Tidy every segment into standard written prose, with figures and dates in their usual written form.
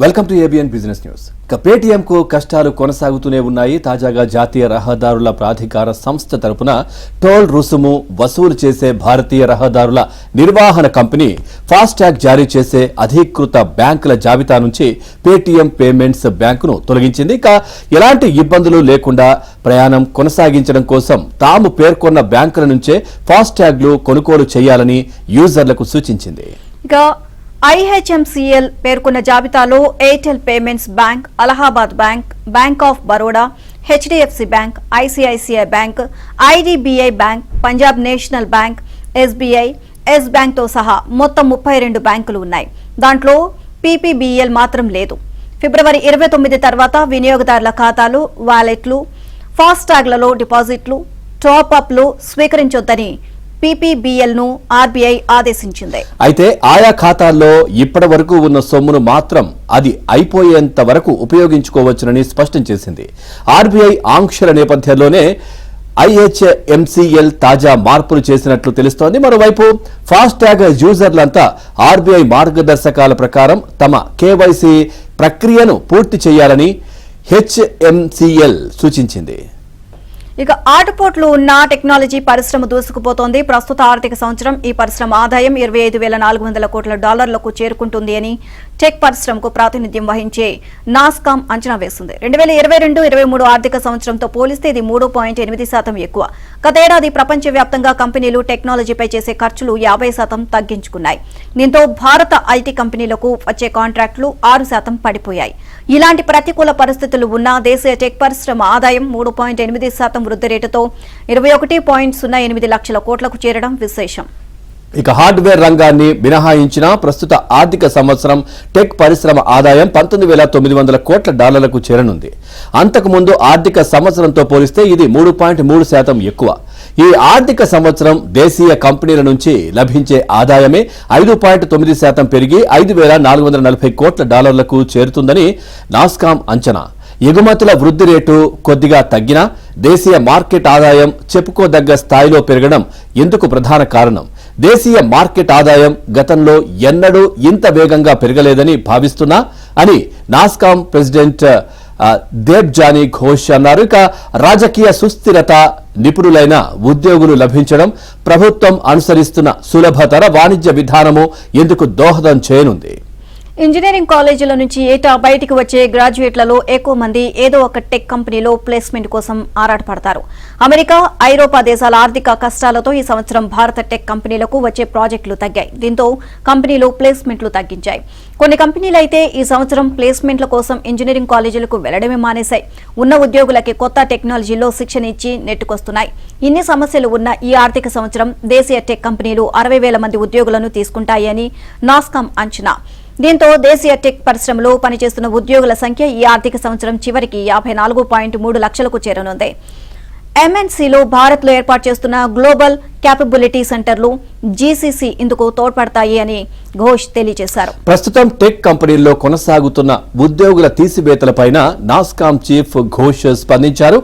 Welcome to ABN business news. Paytm కు కష్టాలు కొనసాగుతూనే ఉన్నాయి. తాజాగా జాతీయ రహదారుల ప్రాధికార సంస్థ తరపున టోల్ రుసుము వసూలు చేసే భారతీయ రహదారుల నిర్వహణ కంపెనీ ఫాస్టాగ్ జారీ చేసే అధీకృత బ్యాంకుల జాబితా నుంచి పేటీఎం పేమెంట్స్ బ్యాంకును తొలగించింది. ఇక ఎలాంటి ఇబ్బందులు లేకుండా ప్రయాణం కొనసాగించడం కోసం తాము పేర్కొన్న బ్యాంకుల నుంచే ఫాస్టాగ్లు కొనుగోలు చేయాలని యూజర్లకు సూచించింది. IHMCL పేర్కొన్న జాబితాలో Airtel payments bank, Allahabad bank, bank of Baroda, HDFC bank, ICICI bank, IDBI bank, Punjab national bank, SBI, Yes bank తో సహా మొత్తం 32 బ్యాంకులు ఉన్నాయి. దాంట్లో PPBL మాత్రం లేదు. ఫిబ్రవరి 29 తర్వాత వినియోగదారుల ఖాతాలు, వాలెట్లు, ఫాస్టాగ్లలో డిపాజిట్లు, టాప్అప్లు స్వీకరించొద్దని PPBL ను RBI ఆదేశించింది. అయితే ఆయా ఖాతాల్లో ఇప్పటి వరకు ఉన్న సొమ్మును మాత్రం అది అయిపోయేంత వరకు ఉపయోగించుకోవచ్చునని స్పష్టం చేసింది. RBI ఆంక్షల నేపథ్యంలోనే IHMCL తాజా మార్పులు చేసినట్లు తెలుస్తోంది. మరోవైపు ఫాస్టాగ్ యూజర్లంతా RBI మార్గదర్శకాల ప్రకారం తమ KYC ప్రక్రియను పూర్తి చేయాలని HMCL సూచించింది. ఇక ఆటుపోట్లు ఉన్న టెక్నాలజీ పరిశ్రమ దూసుకుపోతోంది. ప్రస్తుత ఆర్థిక సంవత్సరం ఈ పరిశ్రమ ఆదాయం $25,400 కోట్ల చేరుకుంటుంది అని టెక్ పరిశ్రమకు ప్రాతినిధ్యం వహించే నాస్కామ్ అంచనా వేస్తుంది. 2022-23 ఆర్థిక సంవత్సరంతో పోలిస్తే ఇది 3.8% ఎక్కువ. గతేడాది ప్రపంచవ్యాప్తంగా కంపెనీలు టెక్నాలజీపై చేసే ఖర్చులు 50% తగ్గించుకున్నాయి. దీంతో భారత ఐటీ కంపెనీలకు వచ్చే కాంట్రాక్టులు 6% పడిపోయాయి. ఇలాంటి ప్రతికూల పరిస్థితులు ఉన్న దేశీయ టెక్ పరిశ్రమ ఆదాయం 3.8% వృద్ధి రేటుతో 21.08 లక్షల కోట్లకు చేరడం విశేషం. ఇక హార్డ్వేర్ రంగాన్ని మినహాయించిన ప్రస్తుత ఆర్థిక సంవత్సరం టెక్ పరిశ్రమ ఆదాయం $19,900 కోట్ల చేరనుంది. అంతకుముందు ఆర్థిక సంవత్సరంతో పోలిస్తే ఇది 3.3% ఎక్కువ. ఈ ఆర్థిక సంవత్సరం దేశీయ కంపెనీల నుంచి లభించే ఆదాయమే 5.9% పెరిగి $5,440 కోట్ల చేరుతుందని నాస్కామ్ అంచనా. ఎగుమతుల వృద్ధి రేటు కొద్దిగా తగ్గినా దేశీయ మార్కెట్ ఆదాయం చెప్పుకోదగ్గ స్థాయిలో పెరగడం ఇందుకు ప్రధాన కారణం. దేశీయ మార్కెట్ ఆదాయం గతంలో ఎన్నడూ ఇంత వేగంగా పెరగలేదని భావిస్తున్నా అని నాస్కామ్ ప్రెసిడెంట్ దేబ్జానీ ఘోష్ అన్నారు. ఇక రాజకీయ సుస్థిరత, నిపుణులైన ఉద్యోగులు లభించడం, ప్రభుత్వం అనుసరిస్తున్న సులభతర వాణిజ్య విధానము ఇందుకు దోహదం చేయనుంది. ఇంజనీరింగ్ కాలేజీల నుంచి ఏటా బయటికి వచ్చే గ్రాడ్యుయేట్లలో ఎక్కువ మంది ఏదో ఒక టెక్ కంపెనీలో ప్లేస్మెంట్ కోసం ఆరాటపడతారు. అమెరికా, ఐరోపా దేశాల ఆర్థిక కష్టాలతో ఈ సంవత్సరం భారత టెక్ కంపెనీలకు వచ్చే ప్రాజెక్టులు తగ్గాయి. దీంతో కంపెనీలు ప్లేస్మెంట్లు తగ్గించాయి. కొన్ని కంపెనీలు అయితే ఈ సంవత్సరం ప్లేస్మెంట్ల కోసం ఇంజనీరింగ్ కాలేజీలకు వెళ్లడమే మానేశాయి. ఉన్న ఉద్యోగులకి కొత్త టెక్నాలజీలో శిక్షణ ఇచ్చి నెట్టుకొస్తున్నాయి. ఇన్ని సమస్యలు ఉన్న ఈ ఆర్థిక సంవత్సరం దేశీయ టెక్ కంపెనీలు 60,000 మంది ఉద్యోగులను తీసుకుంటాయని నాస్కామ్ అంచనా. దీంతో దేశీయ టెక్ పరిశ్రమలో పనిచేస్తున్న ఉద్యోగుల సంఖ్య ఈ ఆర్థిక సంవత్సరం చివరికి 54.3 లక్షలకు చేరనుంది. MNCలో భారత్లో ఏర్పాటు చేస్తున్న గ్లోబల్ క్యాపబిలిటీ సెంటర్లు GCC ఇందుకు తోడ్పడతాయి అని ఘోష్ తెలియజేశారు. ప్రస్తుతం టెక్ కంపెనీల్లో కొనసాగుతున్న ఉద్యోగుల తీసివేతలపైన నాస్కామ్ చీఫ్ ఘోష్ స్పందించారు.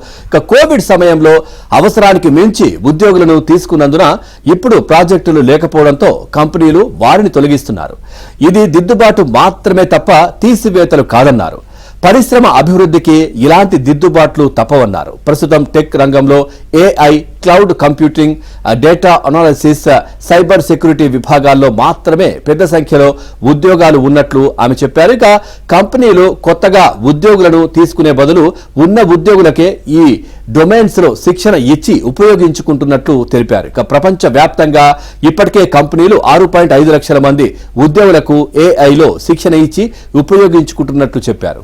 కోవిడ్ సమయంలో అవసరానికి మించి ఉద్యోగులను తీసుకున్నందున ఇప్పుడు ప్రాజెక్టులు లేకపోవడంతో కంపెనీలు వారిని తొలగిస్తున్నారు. ఇది దిద్దుబాటు మాత్రమే తప్ప తీసివేతలు కాదన్నారు. పరిశ్రమ అభివృద్ధికి ఇలాంటి దిద్దుబాట్లు తప్పవన్నారు. ప్రస్తుతం టెక్ రంగంలో AI, cloud computing, data analysis, cyber security విభాగాల్లో మాత్రమే పెద్ద సంఖ్యలో ఉద్యోగాలు ఉన్నట్లు ఆమె చెప్పారు. ఇక కంపెనీలు కొత్తగా ఉద్యోగులను తీసుకునే బదులు ఉన్న ఉద్యోగులకే ఈ డొమైన్స్ లో శిక్షణ ఇచ్చి ఉపయోగించుకుంటున్నట్లు తెలిపారు. ఇక ప్రపంచ వ్యాప్తంగా ఇప్పటికే కంపెనీలు 6.5 లక్షల మంది ఉద్యోగులకు AI లో శిక్షణ ఇచ్చి ఉపయోగించుకుంటున్నట్లు చెప్పారు.